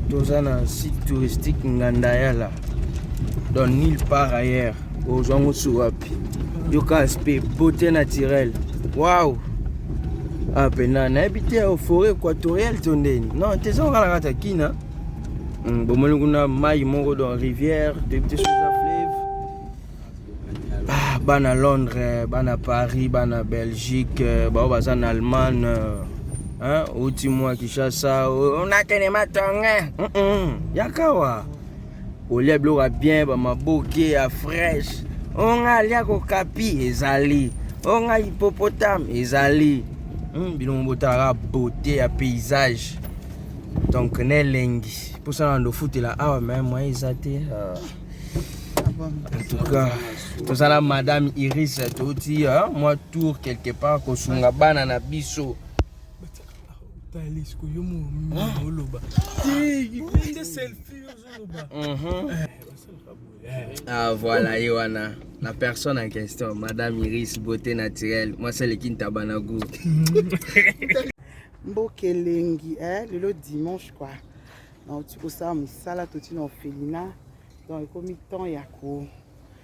Toza un site touristique Ngandayala. Dans nulle part ailleurs. Aux gens Suapi. Yoka aspect beauté naturelle. Waouh! Ah, pena, na habité au forêt équatoriale tondeni. Non, t'es en train de kina. Bon, on a maille moro dans rivière, débuté sur la fleuve. Ah, ban à Londres, ban à Paris, ban à Belgique, ban en Allemagne. Hein, outi moi qui chasse ça, on a qu'un matin. Yakawa. Au lait bleu à bien, ba ma bouquet à fraîche. On a liako capi, ezali. On a hippopotame, ezali. Bilongotara beauté à paysage. Donc nelengi. Pour ça on doit foutre là. Ah mais moi isaté. En tout cas, tout ça là madame Iris Toti, moi tour quelque part ko sunga bana na biso. Ah voilà, Yohana. La personne en question, Madame Iris, beauté naturelle. Moi, c'est le Kintabanagou. Mbokelengi, le dimanche quoi. Donc, tu peux ça, Moussala, tout une orphelinat. Donc, il y a temps, il y a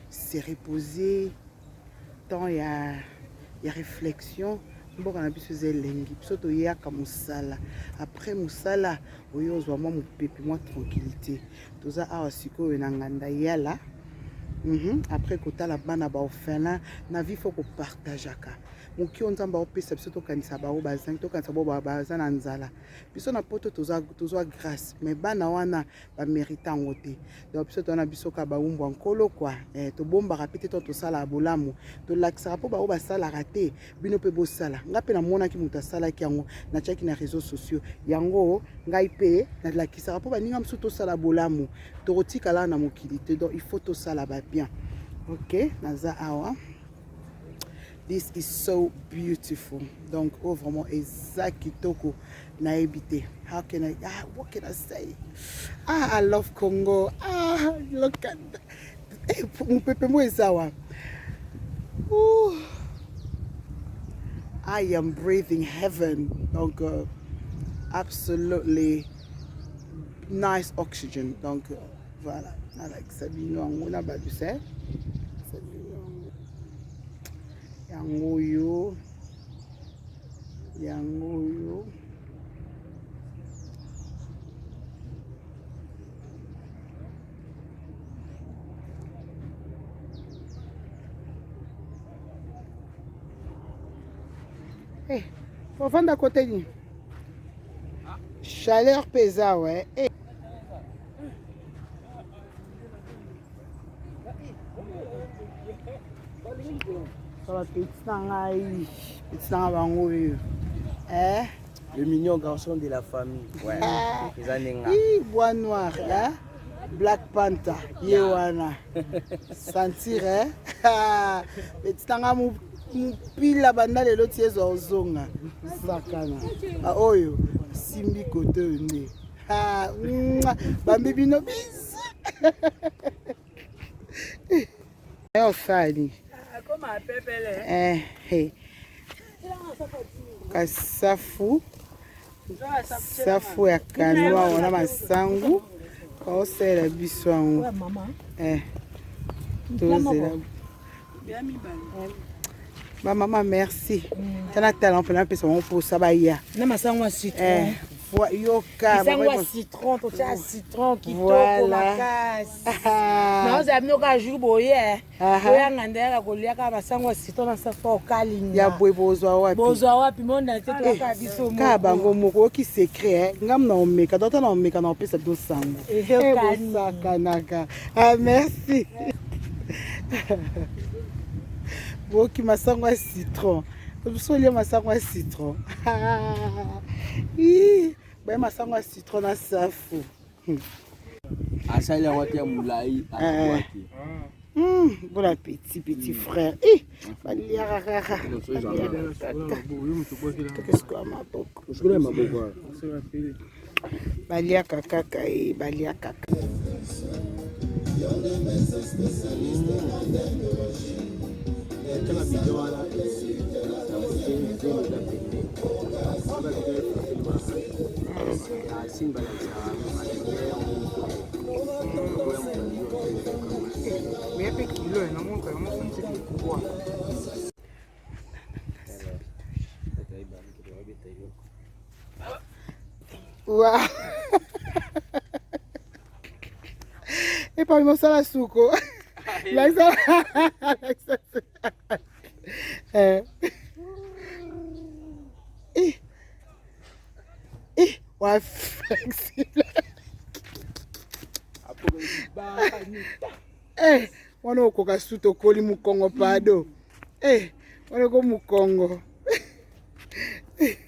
se reposer. Temps, il y a réflexion. Mboka na biso zelengi. Biso to yaka Moussala. Après Moussala, oyo ozwa moi mopepe, moi tranquillité. Toza awa siko na nganda yala. Après kota la bana ba orphelin na vie faut ko partageaka. Moki onzamba opesa biso to kanisa ba bazang to kanisa ba bazana nzala. Biso na poto toza grâce mais bana wana ba mérite ngote. Donc biso to na biso ka ba umbo nkolo quoi. To bomba rapete to sala bolamu. To laksara po ba sala raté. Bino pe bo sala. Ngape na mona ki muta sala ki yango na chaki na réseaux sociaux. Yango ngai pe na lakisara po ba ninga mso to sala bolamu. To rotika la na mokilité. Donc il faut to sala ba bien. Ok, naza awa. This is so beautiful. Donc, oh vraiment, Ezakitoko naibite. What can I say? I love Congo. Look at that. Hey, Mupepe Mwezawa. I am breathing heaven. Donc, absolutely nice oxygen. Donc, voilà. I like Sabino Angona Baduse. Yangoyo. Hey, faut vendre à côté de chaleur pesant, ouais. Hey. Ça va Le mignon garçon de la famille. Ouais. Bois noir, Black Panther, Yewana. Sentir, petit tanga pila banda lelo tiezo ozonga. Sakana. Oyo, simbi kote ne. Bambi bino bis. Sani. Kasafu safu ya kanwa wana masangu kaosela biso yango tozela mama merci tana talent mpona mpesa bango mposa baya na masango ya citron yoka masango ya citron totia citron kitoko makasi naoza binoka jour boye oyanga ndeyaka koliaka masango ya citron na safa okalinga ya bwe bozwa wapi monda te toyaka biso moko ka bango moko oki secret ngam na omeka dota na omeka na opesa biso sango bosakanaka merci boki masango ya citron biso lia masango ya citron ba masango ya citron na safu asali wati ya mulai akwati bon appétit petit frère balia rara qu'est-ce que maboko balia kaka balia kaka Simba pe kilo na montre na montre c'est le poids. Wow. Et pas moi ça la souko. Là ça. Ouais, flexible. Wana ukoka suto koli mukongo pado. Wana ko mukongo.